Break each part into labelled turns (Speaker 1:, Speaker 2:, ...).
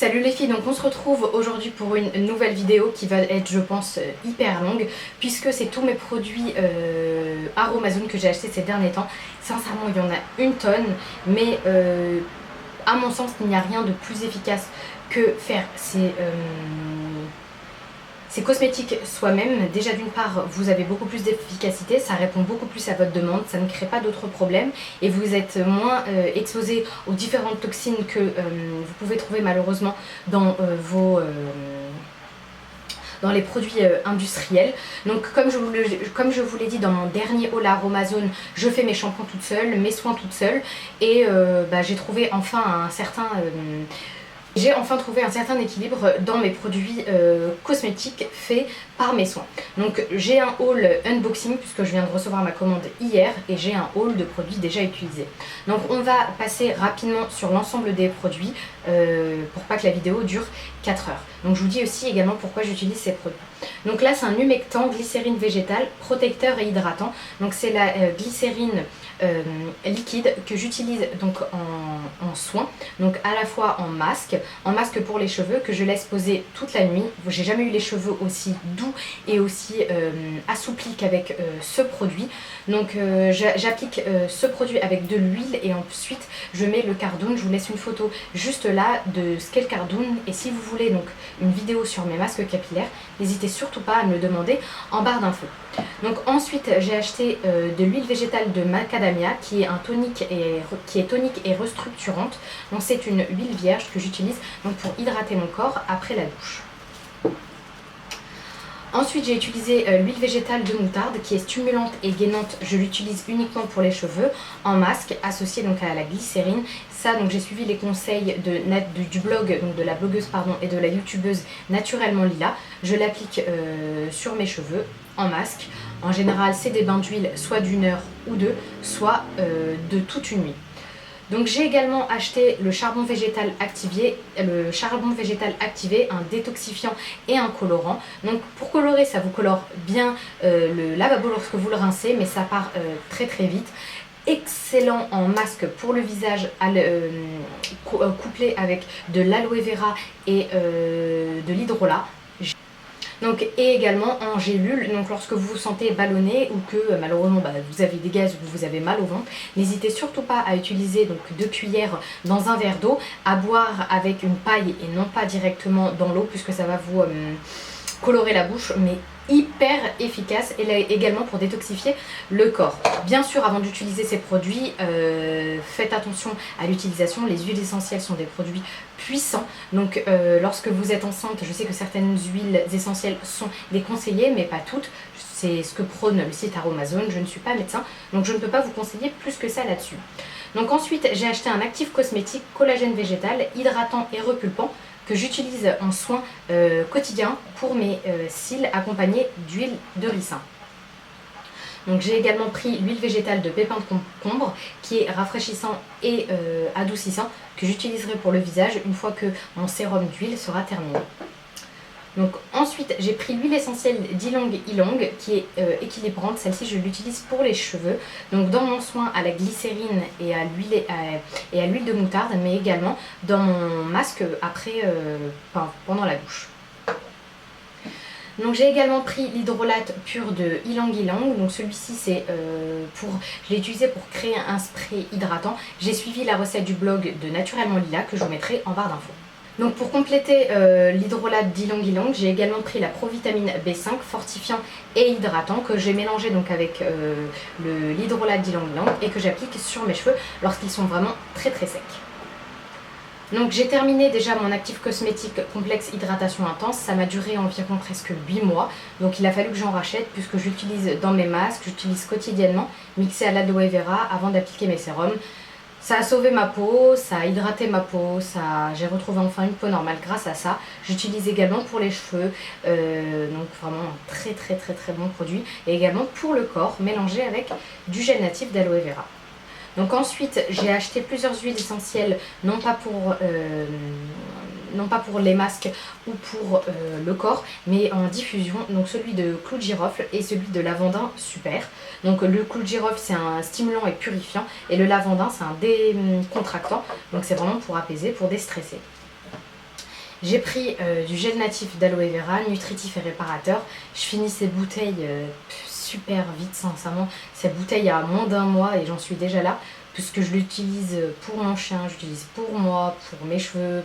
Speaker 1: Salut les filles, donc on se retrouve aujourd'hui pour une nouvelle vidéo qui va être, je pense, hyper longue, puisque c'est tous mes produits Aromazone que j'ai achetés ces derniers temps. Sincèrement, il y en a une tonne, mais à mon sens, il n'y a rien de plus efficace que faire ces cosmétiques soi-même. Déjà d'une part, vous avez beaucoup plus d'efficacité, ça répond beaucoup plus à votre demande, ça ne crée pas d'autres problèmes et vous êtes moins exposé aux différentes toxines que vous pouvez trouver malheureusement dans dans les produits industriels. Donc comme je vous l'ai dit dans mon dernier haul Aromazone, je fais mes shampoings toute seule, mes soins toute seule et j'ai trouvé enfin j'ai enfin trouvé un certain équilibre dans mes produits cosmétiques faits par mes soins. Donc j'ai un haul unboxing puisque je viens de recevoir ma commande hier et j'ai un haul de produits déjà utilisés. Donc on va passer rapidement sur l'ensemble des produits pour pas que la vidéo dure 4 heures. Donc je vous dis aussi également pourquoi j'utilise ces produits. Donc là c'est un humectant glycérine végétale, protecteur et hydratant. Donc c'est la glycérine liquide que j'utilise donc en soin, donc à la fois en masque pour les cheveux que je laisse poser toute la nuit. J'ai jamais eu les cheveux aussi doux et aussi assouplis qu'avec ce produit. Donc j'applique ce produit avec de l'huile et ensuite je mets le Cardoon. Je vous laisse une photo juste là de ce qu'est le Cardoon, et si vous voulez donc une vidéo sur mes masques capillaires, n'hésitez surtout pas à me le demander en barre d'infos. Donc ensuite j'ai acheté de l'huile végétale de macadamia qui est tonique et restructurante. Donc c'est une huile vierge que j'utilise donc pour hydrater mon corps après la douche. Ensuite j'ai utilisé l'huile végétale de moutarde qui est stimulante et gainante. Je l'utilise uniquement pour les cheveux en masque associé donc à la glycérine. Ça donc j'ai suivi les conseils du blog, donc de la blogueuse et de la youtubeuse Naturellement Lila. Je l'applique sur mes cheveux en masque. En général c'est des bains d'huile soit d'une heure ou deux, soit de toute une nuit. Donc j'ai également acheté le charbon végétal activé, un détoxifiant et un colorant. Donc pour colorer, ça vous colore bien le lavabo lorsque vous le rincez, mais ça part très très vite. Excellent en masque pour le visage, couplé avec de l'aloe vera et de l'hydrolat. Donc, et également en gélule, donc lorsque vous vous sentez ballonné ou que malheureusement vous avez des gaz ou que vous avez mal au ventre, n'hésitez surtout pas à utiliser donc 2 cuillères dans un verre d'eau, à boire avec une paille et non pas directement dans l'eau puisque ça va vous colorer la bouche, mais hyper efficace, et là également pour détoxifier le corps. Bien sûr, avant d'utiliser ces produits, faites attention à l'utilisation. Les huiles essentielles sont des produits puissants, donc lorsque vous êtes enceinte, je sais que certaines huiles essentielles sont déconseillées, mais pas toutes. C'est ce que prône le site Aromazone. Je ne suis pas médecin, donc je ne peux pas vous conseiller plus que ça là-dessus. Donc ensuite, j'ai acheté un actif cosmétique collagène végétal, hydratant et repulpant, que j'utilise en soins quotidiens pour mes cils, accompagnés d'huile de ricin. Donc j'ai également pris l'huile végétale de pépins de concombre qui est rafraîchissant et adoucissant, que j'utiliserai pour le visage une fois que mon sérum d'huile sera terminé. Donc ensuite j'ai pris l'huile essentielle d'Ylang Ylang qui est équilibrante. Celle-ci je l'utilise pour les cheveux, donc dans mon soin à la glycérine et à l'huile de moutarde, mais également dans mon masque pendant la douche. Donc j'ai également pris l'hydrolate pur de Ylang Ylang. Donc celui-ci je l'ai utilisé pour créer un spray hydratant. J'ai suivi la recette du blog de Naturellement Lila que je vous mettrai en barre d'infos. Donc pour compléter l'hydrolate d'Ylang Ylang, j'ai également pris la provitamine B5 fortifiant et hydratant que j'ai mélangé donc avec l'hydrolate d'Ylang Ylang et que j'applique sur mes cheveux lorsqu'ils sont vraiment très très secs. Donc j'ai terminé déjà mon actif cosmétique complexe hydratation intense. Ça m'a duré environ presque 8 mois. Donc il a fallu que j'en rachète puisque j'utilise dans mes masques, j'utilise quotidiennement, mixé à l'aloe vera avant d'appliquer mes sérums. Ça a sauvé ma peau, ça a hydraté ma peau, j'ai retrouvé enfin une peau normale grâce à ça. J'utilise également pour les cheveux, donc vraiment un très très très très bon produit. Et également pour le corps, mélangé avec du gel natif d'aloe vera. Donc ensuite j'ai acheté plusieurs huiles essentielles, non pas pour les masques ou pour le corps, mais en diffusion. Donc celui de clou de girofle et celui de lavandin super. Donc le clou de girofle c'est un stimulant et purifiant, et le lavandin c'est un décontractant. Donc c'est vraiment pour apaiser, pour déstresser. J'ai pris du gel natif d'aloe vera, nutritif et réparateur. Je finis ces bouteilles super vite, sincèrement. Cette bouteille a moins d'un mois et j'en suis déjà là, puisque je l'utilise pour mon chien, j'utilise pour moi, pour mes cheveux,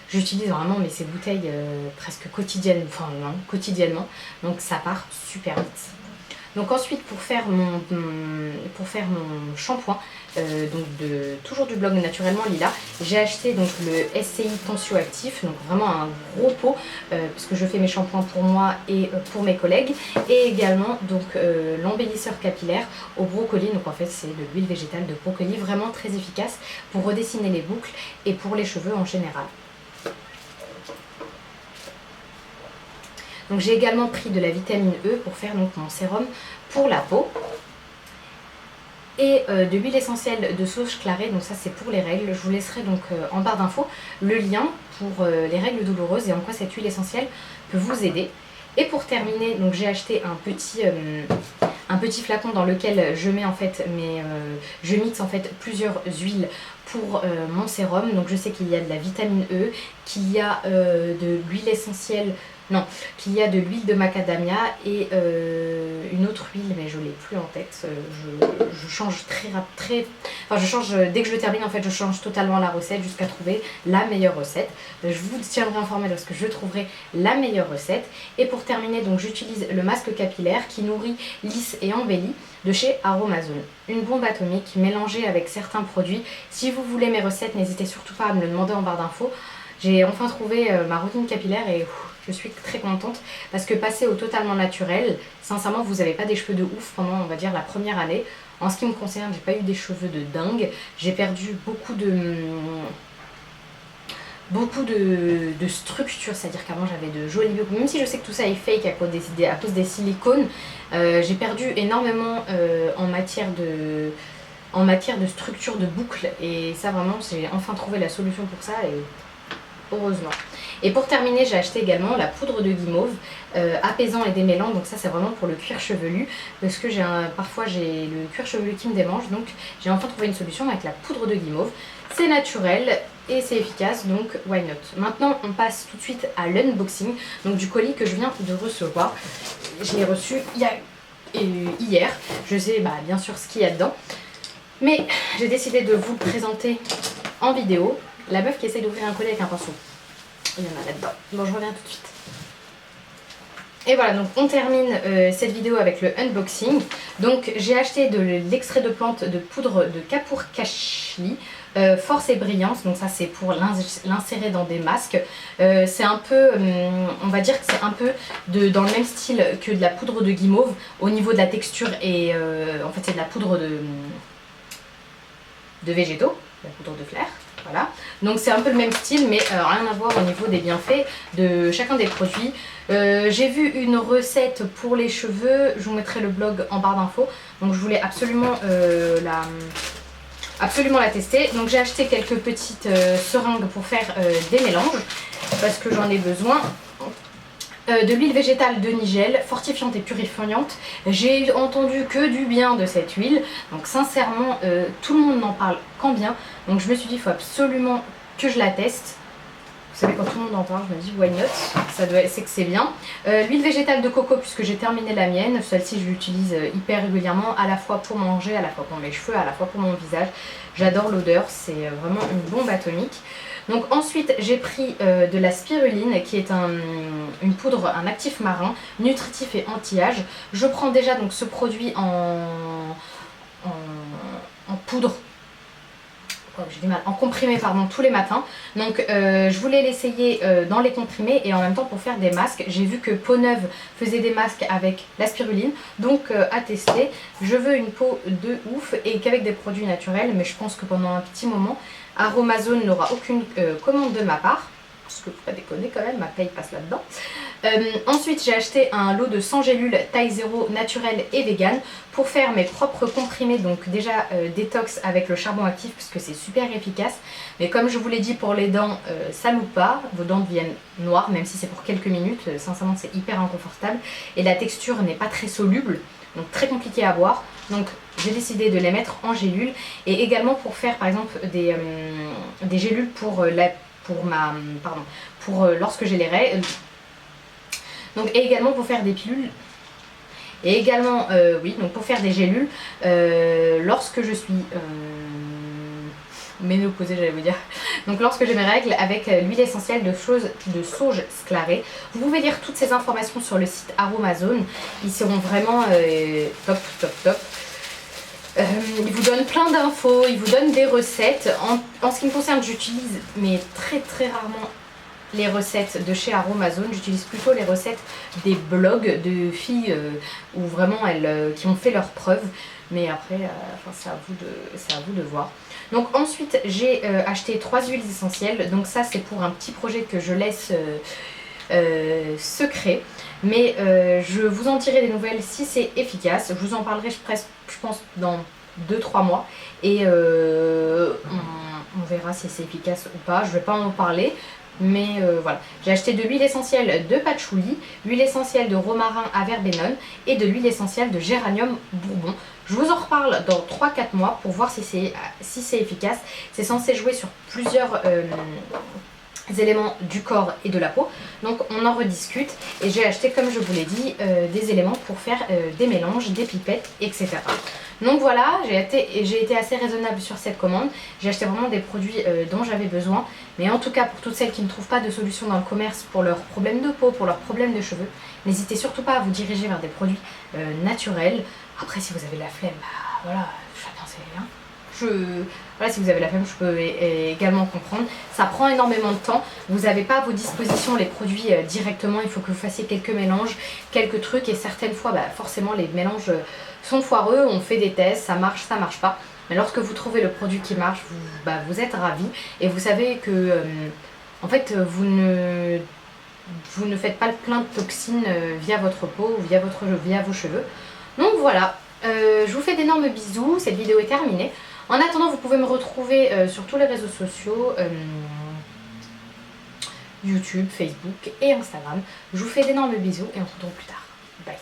Speaker 1: j'utilise vraiment mais ces bouteilles presque quotidiennement, enfin non, quotidiennement, donc ça part super vite. Donc ensuite pour faire mon shampoing, toujours du blog Naturellement Lila, j'ai acheté donc le SCI Tensioactif, donc vraiment un gros pot, parce que je fais mes shampoings pour moi et pour mes collègues, et également donc l'embellisseur capillaire au brocoli, donc en fait c'est de l'huile végétale de brocoli, vraiment très efficace pour redessiner les boucles et pour les cheveux en général. Donc j'ai également pris de la vitamine E pour faire donc mon sérum pour la peau. Et de l'huile essentielle de sauge clarée, donc ça c'est pour les règles. Je vous laisserai donc en barre d'infos le lien pour les règles douloureuses et en quoi cette huile essentielle peut vous aider. Et pour terminer, donc j'ai acheté un petit flacon dans lequel je mets en fait je mixe en fait plusieurs huiles pour mon sérum. Donc je sais qu'il y a de la vitamine E, qu'il y a de l'huile essentielle, non, qu'il y a de l'huile de macadamia et une autre huile, mais je l'ai plus en tête. Je change je change dès que je termine en fait, je change totalement la recette jusqu'à trouver la meilleure recette. Je vous tiendrai informé lorsque je trouverai la meilleure recette. Et pour terminer, donc j'utilise le masque capillaire qui nourrit, lisse et embellit de chez Aromazone. Une bombe atomique mélangée avec certains produits. Si vous voulez mes recettes, n'hésitez surtout pas à me le demander en barre d'infos. J'ai enfin trouvé ma routine capillaire et je suis très contente parce que passer au totalement naturel, sincèrement vous n'avez pas des cheveux de ouf pendant on va dire la première année. En ce qui me concerne, j'ai pas eu des cheveux de dingue, j'ai perdu beaucoup de structure, c'est-à-dire qu'avant j'avais de jolis boucles, même si je sais que tout ça est fake à cause des silicones, j'ai perdu énormément en matière de structure de boucles et ça vraiment j'ai enfin trouvé la solution pour ça et heureusement. Et pour terminer, j'ai acheté également la poudre de guimauve, apaisant et démêlant, donc ça c'est vraiment pour le cuir chevelu, parce que parfois j'ai le cuir chevelu qui me démange, donc j'ai enfin trouvé une solution avec la poudre de guimauve. C'est naturel et c'est efficace, donc why not. Maintenant on passe tout de suite à l'unboxing, donc du colis que je viens de recevoir. Je l'ai reçu hier, je sais bien sûr ce qu'il y a dedans, mais j'ai décidé de vous le présenter en vidéo. La meuf qui essaie d'ouvrir un colis avec un pinceau. Il y en a là-dedans. Bon, je reviens tout de suite. Et voilà, donc on termine cette vidéo avec le unboxing. Donc j'ai acheté de l'extrait de plante de poudre de Kapoor Kashli, force et brillance. Donc ça c'est pour l'insérer dans des masques. C'est un peu, on va dire que c'est un peu dans le même style que de la poudre de guimauve au niveau de la texture et en fait c'est de la poudre de végétaux, la poudre de flair. Voilà, donc c'est un peu le même style mais rien à voir au niveau des bienfaits de chacun des produits. J'ai vu une recette pour les cheveux, je vous mettrai le blog en barre d'infos, donc je voulais absolument la tester. Donc j'ai acheté quelques petites seringues pour faire des mélanges parce que j'en ai besoin. De l'huile végétale de Nigel, fortifiante et purifiante. J'ai entendu que du bien de cette huile, donc sincèrement tout le monde n'en parle qu'en bien, donc je me suis dit il faut absolument que je la teste. Vous savez quand tout le monde en parle, je me dis why not, c'est que c'est bien. L'huile végétale de coco puisque j'ai terminé la mienne, celle-ci je l'utilise hyper régulièrement, à la fois pour manger, à la fois pour mes cheveux, à la fois pour mon visage. J'adore l'odeur, c'est vraiment une bombe atomique. Donc ensuite j'ai pris de la spiruline qui est une poudre, un actif marin, nutritif et anti-âge. Je prends déjà donc ce produit en poudre, j'ai du mal, en comprimé pardon, tous les matins. Donc je voulais l'essayer dans les comprimés et en même temps pour faire des masques. J'ai vu que Peau Neuve faisait des masques avec la spiruline, donc à tester. Je veux une peau de ouf et qu'avec des produits naturels, mais je pense que pendant un petit moment Aromazone n'aura aucune commande de ma part, parce que faut pas déconner quand même, ma paye passe là-dedans. Ensuite j'ai acheté un lot de 100 gélules taille 0 naturel et vegan pour faire mes propres comprimés, donc déjà détox avec le charbon actif puisque c'est super efficace, mais comme je vous l'ai dit pour les dents ça loupe pas, vos dents deviennent noires même si c'est pour quelques minutes, sincèrement c'est hyper inconfortable et la texture n'est pas très soluble, donc très compliqué à boire. Donc j'ai décidé de les mettre en gélules et également pour faire par exemple des gélules pour pour lorsque j'ai les règles. Donc, et également pour faire des pilules. Et également, oui, donc pour faire des gélules, lorsque je suis ménopausée, j'allais vous dire. Donc lorsque j'ai mes règles, avec l'huile essentielle de sauge sclarée. Vous pouvez lire toutes ces informations sur le site Aromazone. Ils seront vraiment top, top, top. Ils vous donnent plein d'infos, ils vous donnent des recettes. En ce qui me concerne, j'utilise, mais très très rarement, les recettes de chez Aromazone. J'utilise plutôt les recettes des blogs de filles où vraiment qui ont fait leurs preuves. Mais après, c'est à vous de voir. Donc ensuite, j'ai acheté 3 huiles essentielles. Donc ça, c'est pour un petit projet que je laisse secret. Mais je vous en dirai des nouvelles si c'est efficace. Je vous en parlerai presque, je pense, dans 2-3 mois. Et on verra si c'est efficace ou pas. Je ne vais pas en parler. Mais voilà, j'ai acheté de l'huile essentielle de patchouli, l'huile essentielle de romarin à verbenone et de l'huile essentielle de géranium bourbon. Je vous en reparle dans 3-4 mois pour voir si c'est efficace. C'est censé jouer sur plusieurs éléments du corps et de la peau. Donc on en rediscute. Et j'ai acheté, comme je vous l'ai dit, des éléments pour faire des mélanges, des pipettes, etc. Donc voilà, j'ai été assez raisonnable sur cette commande. J'ai acheté vraiment des produits dont j'avais besoin. Mais en tout cas, pour toutes celles qui ne trouvent pas de solution dans le commerce pour leurs problèmes de peau, pour leurs problèmes de cheveux, n'hésitez surtout pas à vous diriger vers des produits naturels. Après, si vous avez la flemme, bah, voilà, chacun ses rien. Voilà, si vous avez la flemme, je peux également comprendre. Ça prend énormément de temps. Vous n'avez pas à vos dispositions les produits directement. Il faut que vous fassiez quelques mélanges, quelques trucs. Et certaines fois, bah, forcément, les mélanges sont foireux. On fait des tests, ça marche pas. Mais lorsque vous trouvez le produit qui marche, vous êtes ravis. Et vous savez que, en fait, vous ne faites pas plein de toxines via votre peau ou via vos cheveux. Donc voilà, je vous fais d'énormes bisous. Cette vidéo est terminée. En attendant, vous pouvez me retrouver sur tous les réseaux sociaux, YouTube, Facebook et Instagram. Je vous fais d'énormes bisous et on se retrouve plus tard. Bye.